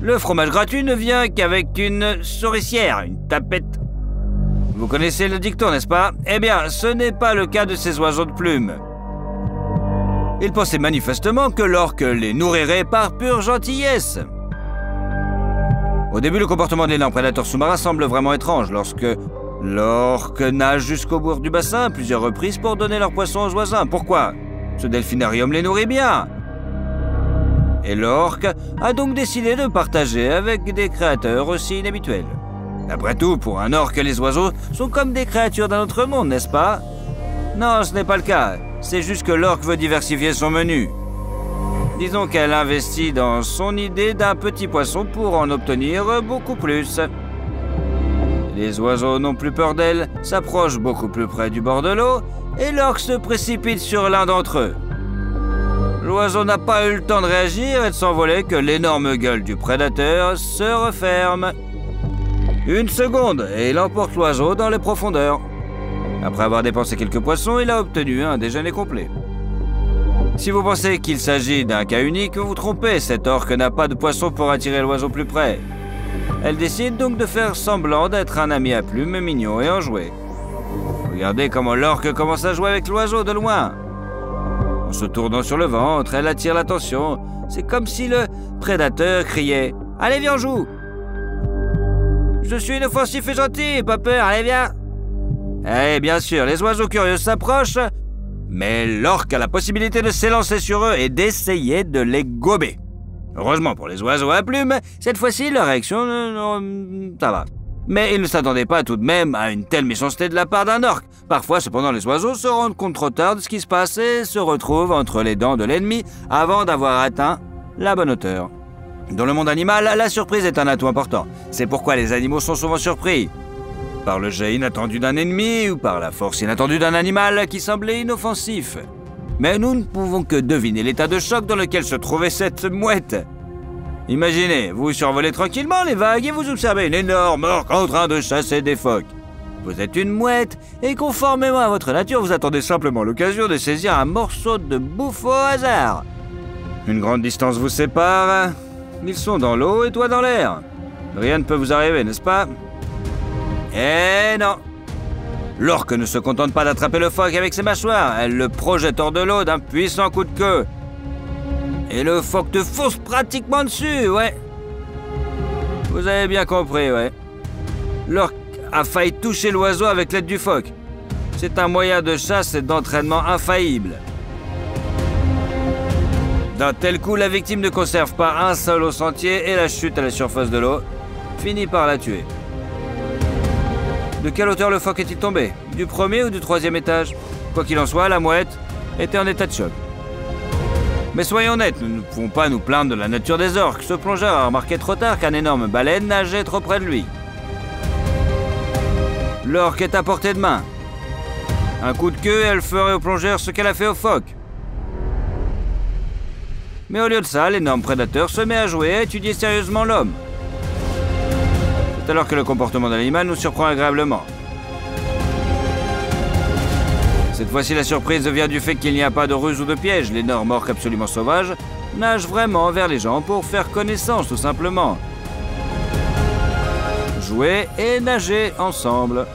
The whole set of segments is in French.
Le fromage gratuit ne vient qu'avec une souricière, une tapette. Vous connaissez le dicton, n'est-ce pas? Eh bien, ce n'est pas le cas de ces oiseaux de plumes. Ils pensaient manifestement que l'orque les nourrirait par pure gentillesse. Au début, le comportement de l'énorme prédateur sous-marin semble vraiment étrange lorsque l'orque nage jusqu'au bord du bassin à plusieurs reprises pour donner leurs poissons aux voisins. Pourquoi? Ce delphinarium les nourrit bien. Et l'orque a donc décidé de partager avec des créateurs aussi inhabituels. Après tout, pour un orque, les oiseaux sont comme des créatures d'un autre monde, n'est-ce pas? Non, ce n'est pas le cas. C'est juste que l'orque veut diversifier son menu. Disons qu'elle investit dans son idée d'un petit poisson pour en obtenir beaucoup plus. Les oiseaux n'ont plus peur d'elle, s'approchent beaucoup plus près du bord de l'eau, et l'orque se précipite sur l'un d'entre eux. L'oiseau n'a pas eu le temps de réagir et de s'envoler que l'énorme gueule du prédateur se referme. Une seconde, et il emporte l'oiseau dans les profondeurs. Après avoir dépensé quelques poissons, il a obtenu un déjeuner complet. Si vous pensez qu'il s'agit d'un cas unique, vous vous trompez, cette orque n'a pas de poisson pour attirer l'oiseau plus près. Elle décide donc de faire semblant d'être un ami à plumes mignon et enjoué. Regardez comment l'orque commence à jouer avec l'oiseau de loin. En se tournant sur le ventre, elle attire l'attention. C'est comme si le prédateur criait « Allez, viens, on joue !»« Je suis inoffensif et gentil, pas peur, allez, viens !» Eh bien sûr, les oiseaux curieux s'approchent, mais l'orque a la possibilité de s'élancer sur eux et d'essayer de les gober. Heureusement pour les oiseaux à plumes, cette fois-ci, leur réaction, ça va. Mais ils ne s'attendaient pas tout de même à une telle méchanceté de la part d'un orque. Parfois, cependant, les oiseaux se rendent compte trop tard de ce qui se passe et se retrouvent entre les dents de l'ennemi avant d'avoir atteint la bonne hauteur. Dans le monde animal, la surprise est un atout important. C'est pourquoi les animaux sont souvent surpris. Par le jet inattendu d'un ennemi ou par la force inattendue d'un animal qui semblait inoffensif. Mais nous ne pouvons que deviner l'état de choc dans lequel se trouvait cette mouette. Imaginez, vous survolez tranquillement les vagues et vous observez une énorme orque en train de chasser des phoques. Vous êtes une mouette et conformément à votre nature, vous attendez simplement l'occasion de saisir un morceau de bouffe au hasard. Une grande distance vous sépare, ils sont dans l'eau et toi dans l'air. Rien ne peut vous arriver, n'est-ce pas? Eh non! L'orque ne se contente pas d'attraper le phoque avec ses mâchoires, elle le projette hors de l'eau d'un puissant coup de queue. Et le phoque te fonce pratiquement dessus, ouais. Vous avez bien compris, ouais. L'orque a failli toucher l'oiseau avec l'aide du phoque. C'est un moyen de chasse et d'entraînement infaillible. D'un tel coup, la victime ne conserve pas un seul os entier et la chute à la surface de l'eau finit par la tuer. De quelle hauteur le phoque est-il tombé? Du premier ou du troisième étage? Quoi qu'il en soit, la mouette était en état de choc. Mais soyons honnêtes, nous ne pouvons pas nous plaindre de la nature des orques. Ce plongeur a remarqué trop tard qu'un énorme baleine nageait trop près de lui. L'orque est à portée de main. Un coup de queue et elle ferait au plongeur ce qu'elle a fait au phoque. Mais au lieu de ça, l'énorme prédateur se met à jouer et à étudier sérieusement l'homme. C'est alors que le comportement de l'animal nous surprend agréablement. Cette fois-ci, la surprise vient du fait qu'il n'y a pas de ruse ou de piège. L'énorme orque absolument sauvage nage vraiment vers les gens pour faire connaissance, tout simplement. Jouer et nager ensemble.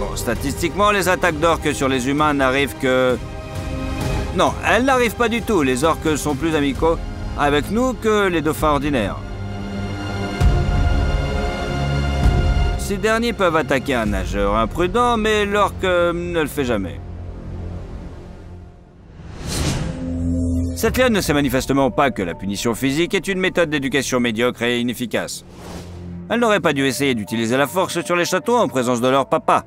Bon, statistiquement, les attaques d'orques sur les humains n'arrivent que... Non, elles n'arrivent pas du tout. Les orques sont plus amicaux avec nous que les dauphins ordinaires. Ces derniers peuvent attaquer un nageur imprudent, mais l'orque ne le fait jamais. Cette lionne ne sait manifestement pas que la punition physique est une méthode d'éducation médiocre et inefficace. Elle n'aurait pas dû essayer d'utiliser la force sur les chatons en présence de leur papa.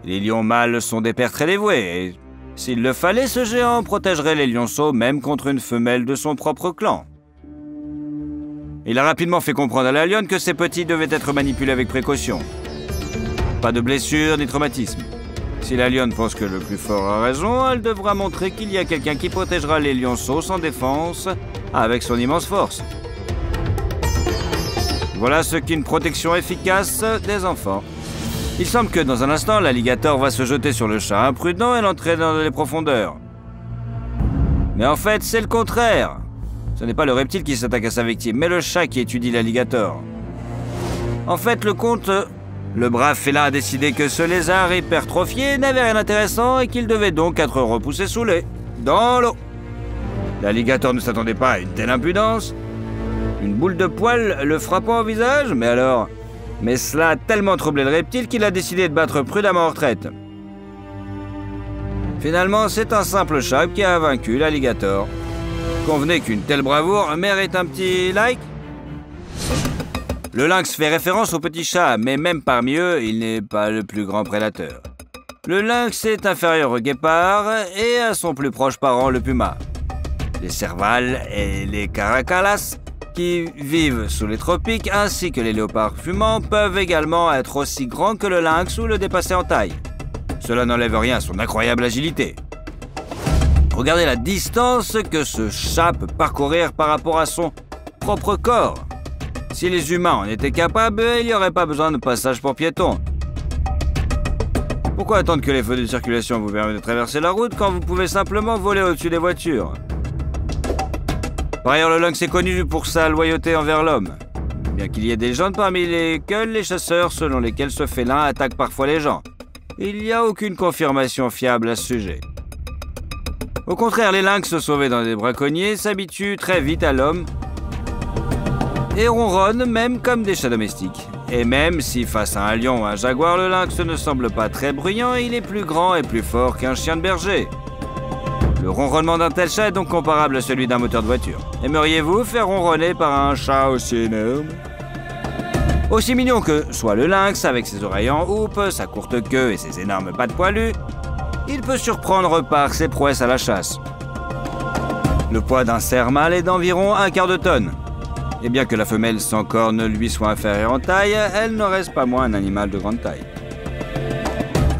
Les lions mâles sont des pères très dévoués, et s'il le fallait, ce géant protégerait les lionceaux même contre une femelle de son propre clan. Il a rapidement fait comprendre à la lionne que ses petits devaient être manipulés avec précaution. Pas de blessures ni traumatisme. Si la lionne pense que le plus fort a raison, elle devra montrer qu'il y a quelqu'un qui protégera les lionceaux sans défense avec son immense force. Voilà ce qu'une protection efficace des enfants. Il semble que dans un instant, l'alligator va se jeter sur le chat imprudent et l'entraîner dans les profondeurs. Mais en fait, c'est le contraire. Ce n'est pas le reptile qui s'attaque à sa victime, mais le chat qui étudie l'alligator. En fait, le brave félin a décidé que ce lézard hypertrophié n'avait rien d'intéressant et qu'il devait donc être repoussé sous l'eau, dans l'eau. L'alligator ne s'attendait pas à une telle impudence. Une boule de poil le frappant au visage, mais alors... Mais cela a tellement troublé le reptile qu'il a décidé de battre prudemment en retraite. Finalement, c'est un simple chat qui a vaincu l'alligator. Convenez qu'une telle bravoure mérite un petit like. Le lynx fait référence aux petits chats, mais même parmi eux, il n'est pas le plus grand prédateur. Le lynx est inférieur au guépard et à son plus proche parent, le puma. Les servals et les caracalas, qui vivent sous les tropiques, ainsi que les léopards fumants, peuvent également être aussi grands que le lynx ou le dépasser en taille. Cela n'enlève rien à son incroyable agilité. Regardez la distance que ce chat peut parcourir par rapport à son propre corps. Si les humains en étaient capables, il n'y aurait pas besoin de passage pour piétons. Pourquoi attendre que les feux de circulation vous permettent de traverser la route quand vous pouvez simplement voler au-dessus des voitures? Par ailleurs, le lynx est connu pour sa loyauté envers l'homme. Bien qu'il y ait des légendes parmi lesquelles les chasseurs selon lesquels ce félin attaque parfois les gens. Il n'y a aucune confirmation fiable à ce sujet. Au contraire, les lynx sauvés dans des braconniers s'habituent très vite à l'homme et ronronnent même comme des chats domestiques. Et même si face à un lion ou un jaguar, le lynx ne semble pas très bruyant, il est plus grand et plus fort qu'un chien de berger. Le ronronnement d'un tel chat est donc comparable à celui d'un moteur de voiture. Aimeriez-vous faire ronronner par un chat aussi énorme? Aussi mignon que soit le lynx, avec ses oreilles en houppe, sa courte queue et ses énormes pattes poilues, il peut surprendre par ses prouesses à la chasse. Le poids d'un cerf mâle est d'environ 1/4 de tonne. Et bien que la femelle sans cornes lui soit inférieure en taille, elle ne reste pas moins un animal de grande taille.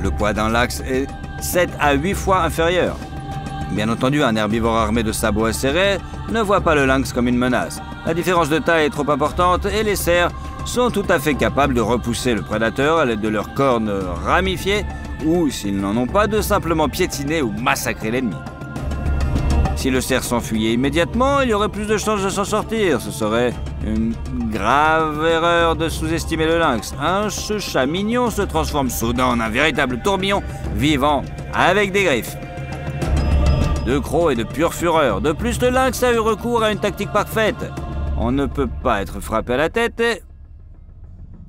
Le poids d'un lynx est 7 à 8 fois inférieur. Bien entendu, un herbivore armé de sabots acérés ne voit pas le lynx comme une menace. La différence de taille est trop importante et les cerfs sont tout à fait capables de repousser le prédateur à l'aide de leurs cornes ramifiées ou, s'ils n'en ont pas, de simplement piétiner ou massacrer l'ennemi. Si le cerf s'enfuyait immédiatement, il y aurait plus de chances de s'en sortir. Ce serait une grave erreur de sous-estimer le lynx. Ce chat mignon se transforme soudain en un véritable tourbillon vivant avec des griffes, de crocs et de pure fureur. De plus, le lynx a eu recours à une tactique parfaite. On ne peut pas être frappé à la tête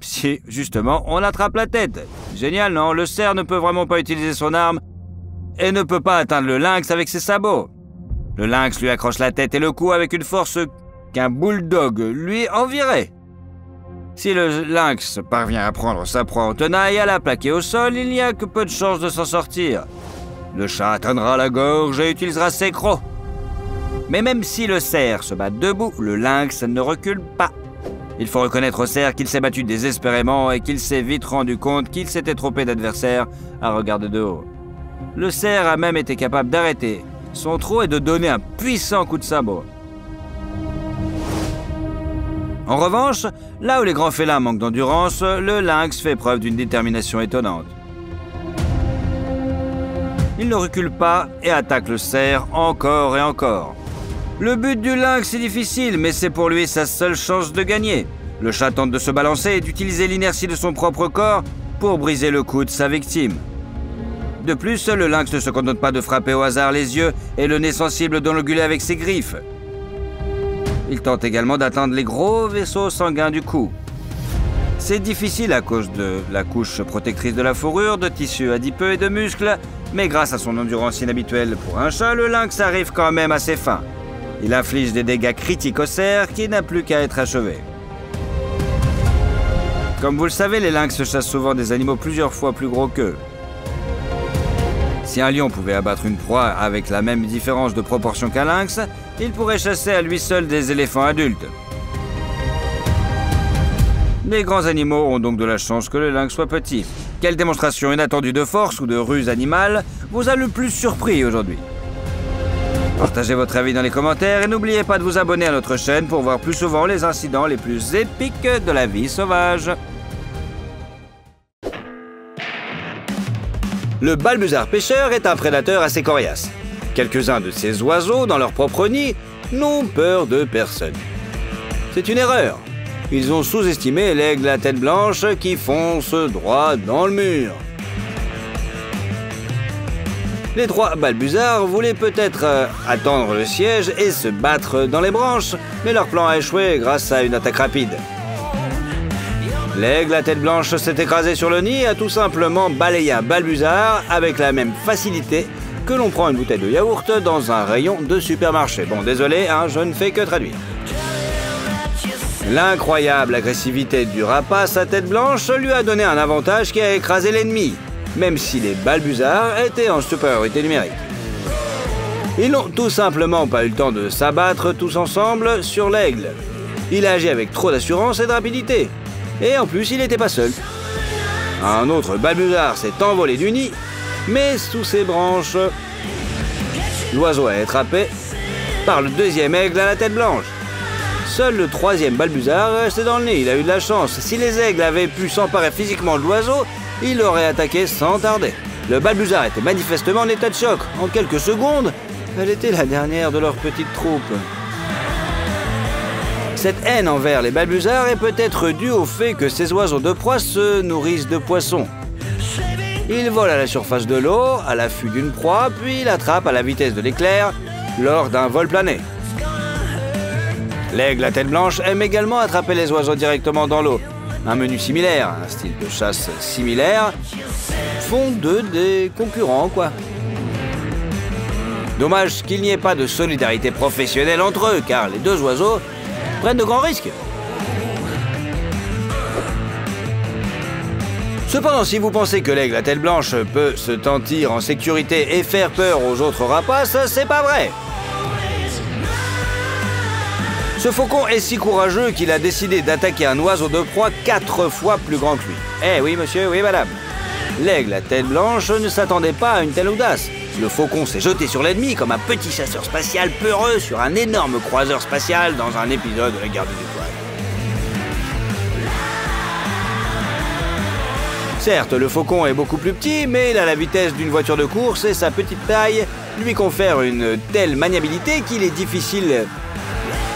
si, justement, on attrape la tête. Génial, non? Le cerf ne peut vraiment pas utiliser son arme et ne peut pas atteindre le lynx avec ses sabots. Le lynx lui accroche la tête et le cou avec une force qu'un bulldog lui envierait. Si le lynx parvient à prendre sa proie en tenaille et à la plaquer au sol, il n'y a que peu de chances de s'en sortir. Le chat atteindra la gorge et utilisera ses crocs. Mais même si le cerf se bat debout, le lynx ne recule pas. Il faut reconnaître au cerf qu'il s'est battu désespérément et qu'il s'est vite rendu compte qu'il s'était trompé d'adversaire à regarder de haut. Le cerf a même été capable d'arrêter son trot et de donner un puissant coup de sabot. En revanche, là où les grands félins manquent d'endurance, le lynx fait preuve d'une détermination étonnante. Il ne recule pas et attaque le cerf encore et encore. Le but du lynx est difficile, mais c'est pour lui sa seule chance de gagner. Le chat tente de se balancer et d'utiliser l'inertie de son propre corps pour briser le cou de sa victime. De plus, le lynx ne se contente pas de frapper au hasard les yeux et le nez sensible dans le gueulet avec ses griffes. Il tente également d'atteindre les gros vaisseaux sanguins du cou. C'est difficile à cause de la couche protectrice de la fourrure, de tissus adipeux et de muscles, mais grâce à son endurance inhabituelle pour un chat, le lynx arrive quand même à ses fins. Il inflige des dégâts critiques au cerf qui n'a plus qu'à être achevé. Comme vous le savez, les lynx chassent souvent des animaux plusieurs fois plus gros qu'eux. Si un lion pouvait abattre une proie avec la même différence de proportion qu'un lynx, il pourrait chasser à lui seul des éléphants adultes. Les grands animaux ont donc de la chance que le lynx soit petit. Quelle démonstration inattendue de force ou de ruse animale vous a le plus surpris aujourd'hui? Partagez votre avis dans les commentaires et n'oubliez pas de vous abonner à notre chaîne pour voir plus souvent les incidents les plus épiques de la vie sauvage. Le balbuzard pêcheur est un prédateur assez coriace. Quelques-uns de ces oiseaux, dans leur propre nid, n'ont peur de personne. C'est une erreur. Ils ont sous-estimé l'aigle à tête blanche qui fonce droit dans le mur. Les trois balbuzards voulaient peut-être attendre le siège et se battre dans les branches, mais leur plan a échoué grâce à une attaque rapide. L'aigle à tête blanche s'est écrasé sur le nid et a tout simplement balayé un balbuzard avec la même facilité que l'on prend une bouteille de yaourt dans un rayon de supermarché. Bon, désolé, je ne fais que traduire. L'incroyable agressivité du rapace à tête blanche lui a donné un avantage qui a écrasé l'ennemi, même si les balbuzards étaient en supériorité numérique. Ils n'ont tout simplement pas eu le temps de s'abattre tous ensemble sur l'aigle. Il a agi avec trop d'assurance et de rapidité. Et en plus, il n'était pas seul. Un autre balbuzard s'est envolé du nid, mais sous ses branches, l'oiseau a été attrapé par le deuxième aigle à la tête blanche. Seul le troisième balbuzard est resté dans le nid. Il a eu de la chance. Si les aigles avaient pu s'emparer physiquement de l'oiseau, il l'aurait attaqué sans tarder. Le balbuzard était manifestement en état de choc. En quelques secondes, elle était la dernière de leur petite troupe. Cette haine envers les balbuzards est peut-être due au fait que ces oiseaux de proie se nourrissent de poissons. Ils volent à la surface de l'eau, à l'affût d'une proie, puis l'attrapent à la vitesse de l'éclair lors d'un vol plané. L'aigle à tête blanche aime également attraper les oiseaux directement dans l'eau. Un menu similaire, un style de chasse similaire, font d'eux des concurrents, quoi. Dommage qu'il n'y ait pas de solidarité professionnelle entre eux, car les deux oiseaux prennent de grands risques. Cependant, si vous pensez que l'aigle à tête blanche peut se sentir en sécurité et faire peur aux autres rapaces, c'est pas vrai. Ce faucon est si courageux qu'il a décidé d'attaquer un oiseau de proie 4 fois plus grand que lui. Eh oui monsieur, oui madame. L'aigle à tête blanche ne s'attendait pas à une telle audace. Le faucon s'est jeté sur l'ennemi comme un petit chasseur spatial peureux sur un énorme croiseur spatial dans un épisode de la Guerre des Étoiles. Certes, le faucon est beaucoup plus petit, mais il a la vitesse d'une voiture de course et sa petite taille lui confère une telle maniabilité qu'il est difficile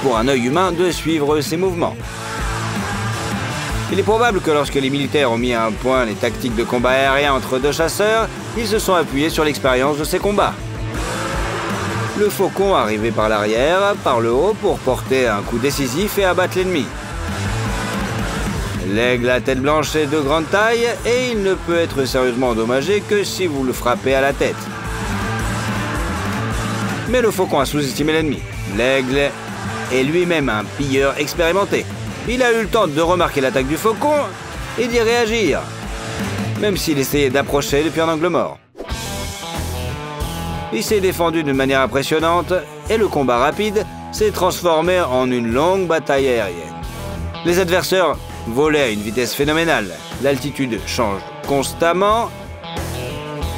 pour un œil humain de suivre ses mouvements. Il est probable que lorsque les militaires ont mis à un point les tactiques de combat aérien entre deux chasseurs, ils se sont appuyés sur l'expérience de ces combats. Le faucon arrivait par l'arrière, par le haut, pour porter un coup décisif et abattre l'ennemi. L'aigle à tête blanche est de grande taille et il ne peut être sérieusement endommagé que si vous le frappez à la tête. Mais le faucon a sous-estimé l'ennemi. L'aigle est lui-même un pilleur expérimenté. Il a eu le temps de remarquer l'attaque du faucon et d'y réagir, même s'il essayait d'approcher depuis un angle mort. Il s'est défendu d'une manière impressionnante et le combat rapide s'est transformé en une longue bataille aérienne. Les adversaires volaient à une vitesse phénoménale. L'altitude change constamment.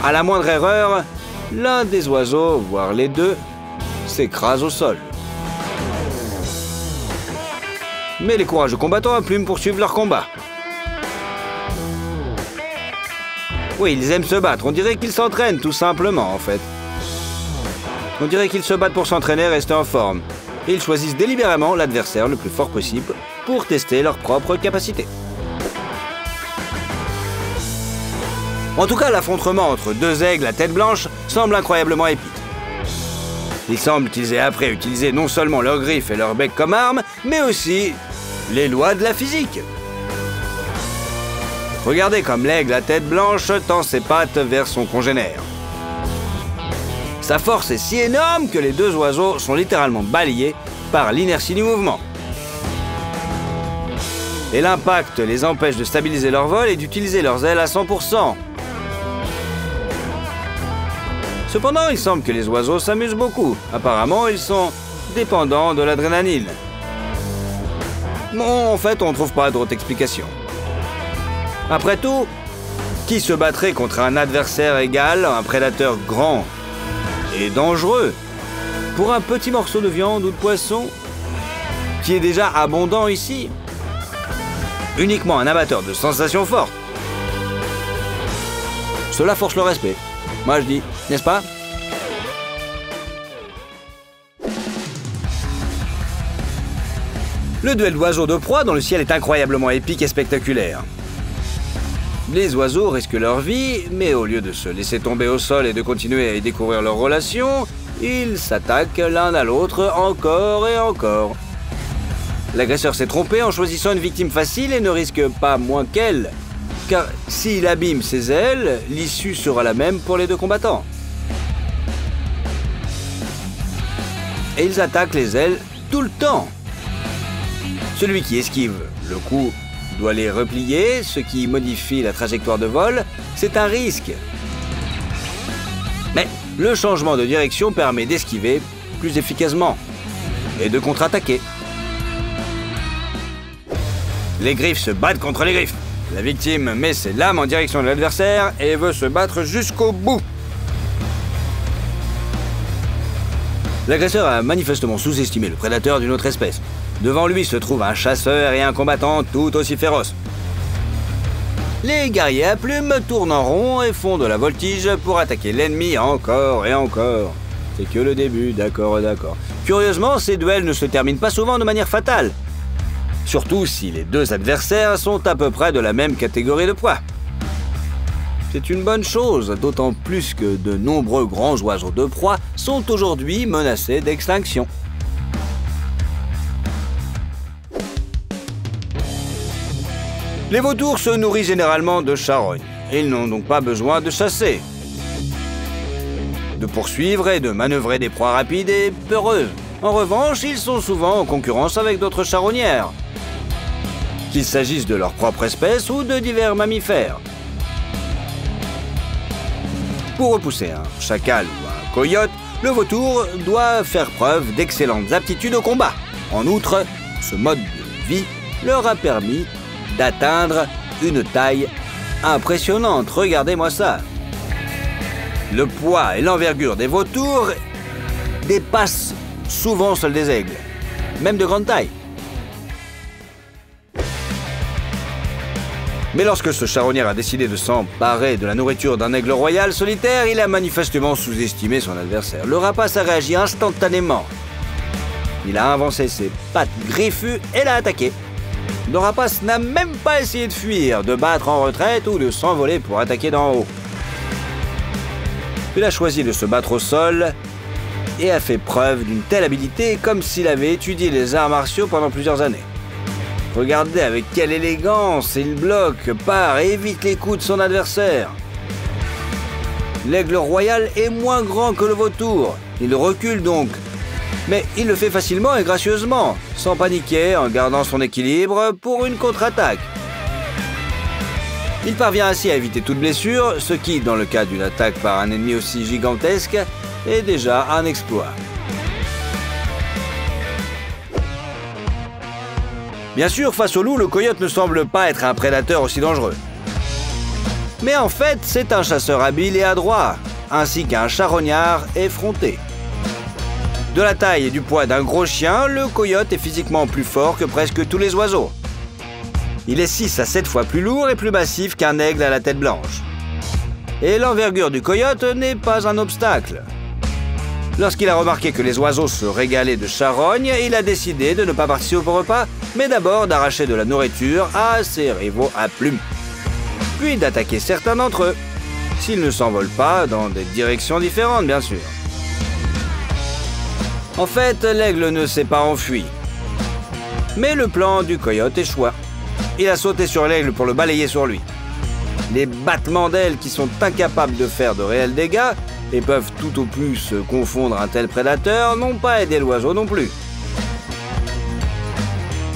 À la moindre erreur, l'un des oiseaux, voire les deux, s'écrase au sol. Mais les courageux combattants à plumes poursuivent leur combat. Oui, ils aiment se battre. On dirait qu'ils s'entraînent, tout simplement, en fait. On dirait qu'ils se battent pour s'entraîner et rester en forme. Et ils choisissent délibérément l'adversaire le plus fort possible pour tester leurs propres capacités. En tout cas, l'affrontement entre deux aigles à tête blanche semble incroyablement épique. Il semble qu'ils aient appris à utiliser non seulement leurs griffes et leur bec comme armes, mais aussi les lois de la physique. Regardez comme l'aigle à tête blanche tend ses pattes vers son congénère. Sa force est si énorme que les deux oiseaux sont littéralement balayés par l'inertie du mouvement. Et l'impact les empêche de stabiliser leur vol et d'utiliser leurs ailes à 100%. Cependant, il semble que les oiseaux s'amusent beaucoup. Apparemment, ils sont dépendants de l'adrénaline. Bon, en fait, on ne trouve pas d'autre explication. Après tout, qui se battrait contre un adversaire égal, un prédateur grand et dangereux, pour un petit morceau de viande ou de poisson, qui est déjà abondant ici? Uniquement un amateur de sensations fortes. Cela force le respect. Moi je dis, n'est-ce pas? Le duel d'oiseaux de proie dans le ciel est incroyablement épique et spectaculaire. Les oiseaux risquent leur vie, mais au lieu de se laisser tomber au sol et de continuer à y découvrir leurs relations, ils s'attaquent l'un à l'autre encore et encore. L'agresseur s'est trompé en choisissant une victime facile et ne risque pas moins qu'elle, car s'il abîme ses ailes, l'issue sera la même pour les deux combattants. Et ils attaquent les ailes tout le temps. Celui qui esquive le coup doit les replier, ce qui modifie la trajectoire de vol. C'est un risque. Mais le changement de direction permet d'esquiver plus efficacement et de contre-attaquer. Les griffes se battent contre les griffes. La victime met ses lames en direction de l'adversaire et veut se battre jusqu'au bout. L'agresseur a manifestement sous-estimé le prédateur d'une autre espèce. Devant lui se trouve un chasseur et un combattant tout aussi féroces. Les guerriers à plumes tournent en rond et font de la voltige pour attaquer l'ennemi encore et encore. C'est que le début, d'accord. Curieusement, ces duels ne se terminent pas souvent de manière fatale. Surtout si les deux adversaires sont à peu près de la même catégorie de poids. C'est une bonne chose, d'autant plus que de nombreux grands oiseaux de proie sont aujourd'hui menacés d'extinction. Les vautours se nourrissent généralement de charognes. Ils n'ont donc pas besoin de chasser, de poursuivre et de manœuvrer des proies rapides et peureuses. En revanche, ils sont souvent en concurrence avec d'autres charognères, qu'il s'agisse de leur propre espèce ou de divers mammifères. Pour repousser un chacal ou un coyote, le vautour doit faire preuve d'excellentes aptitudes au combat. En outre, ce mode de vie leur a permis d'atteindre une taille impressionnante. Regardez-moi ça. Le poids et l'envergure des vautours dépassent souvent ceux des aigles, même de grande taille. Mais lorsque ce charognard a décidé de s'emparer de la nourriture d'un aigle royal solitaire, il a manifestement sous-estimé son adversaire. Le rapace a réagi instantanément. Il a avancé ses pattes griffues et l'a attaqué. Le rapace n'a même pas essayé de fuir, de battre en retraite ou de s'envoler pour attaquer d'en haut. Il a choisi de se battre au sol et a fait preuve d'une telle habileté comme s'il avait étudié les arts martiaux pendant plusieurs années. Regardez avec quelle élégance il bloque, part et évite les coups de son adversaire. L'aigle royal est moins grand que le vautour. Il recule donc, mais il le fait facilement et gracieusement, sans paniquer, en gardant son équilibre pour une contre-attaque. Il parvient ainsi à éviter toute blessure, ce qui, dans le cas d'une attaque par un ennemi aussi gigantesque, est déjà un exploit. Bien sûr, face au loup, le coyote ne semble pas être un prédateur aussi dangereux. Mais en fait, c'est un chasseur habile et adroit, ainsi qu'un charognard effronté. De la taille et du poids d'un gros chien, le coyote est physiquement plus fort que presque tous les oiseaux. Il est 6 à 7 fois plus lourd et plus massif qu'un aigle à la tête blanche. Et l'envergure du coyote n'est pas un obstacle. Lorsqu'il a remarqué que les oiseaux se régalaient de charognes, il a décidé de ne pas participer au repas, mais d'abord d'arracher de la nourriture à ses rivaux à plumes. Puis d'attaquer certains d'entre eux, s'ils ne s'envolent pas dans des directions différentes, bien sûr. En fait, l'aigle ne s'est pas enfui. Mais le plan du coyote échoua. Il a sauté sur l'aigle pour le balayer sur lui. Les battements d'ailes qui sont incapables de faire de réels dégâts et peuvent tout au plus confondre un tel prédateur n'ont pas aidé l'oiseau non plus.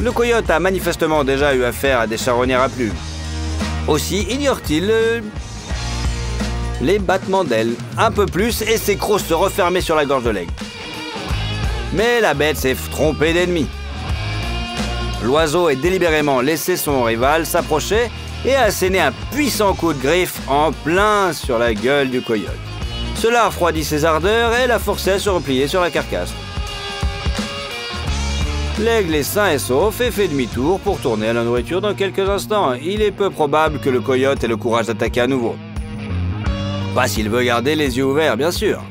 Le coyote a manifestement déjà eu affaire à des charognards à plumes. Aussi ignore-t-il les battements d'ailes un peu plus et ses crocs se refermaient sur la gorge de l'aigle. Mais la bête s'est trompée d'ennemi. L'oiseau a délibérément laissé son rival s'approcher et a asséné un puissant coup de griffe en plein sur la gueule du coyote. Cela a refroidi ses ardeurs et l'a forcé à se replier sur la carcasse. L'aigle est sain et sauf et fait demi-tour pour tourner à la nourriture dans quelques instants. Il est peu probable que le coyote ait le courage d'attaquer à nouveau. Pas s'il veut garder les yeux ouverts, bien sûr.